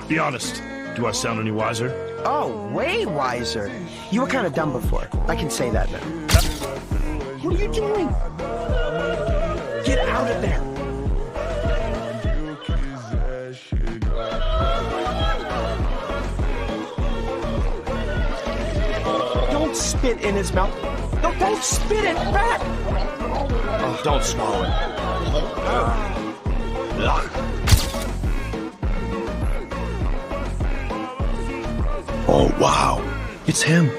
Be honest. Do I sound any wiser? Oh, way wiser. You were kind of dumb before. I can say that now. What are you doing? Get out of there. Don't spit in his mouth. No, don't spit it back. Oh, don't swallow it. Oh, wow. It's him.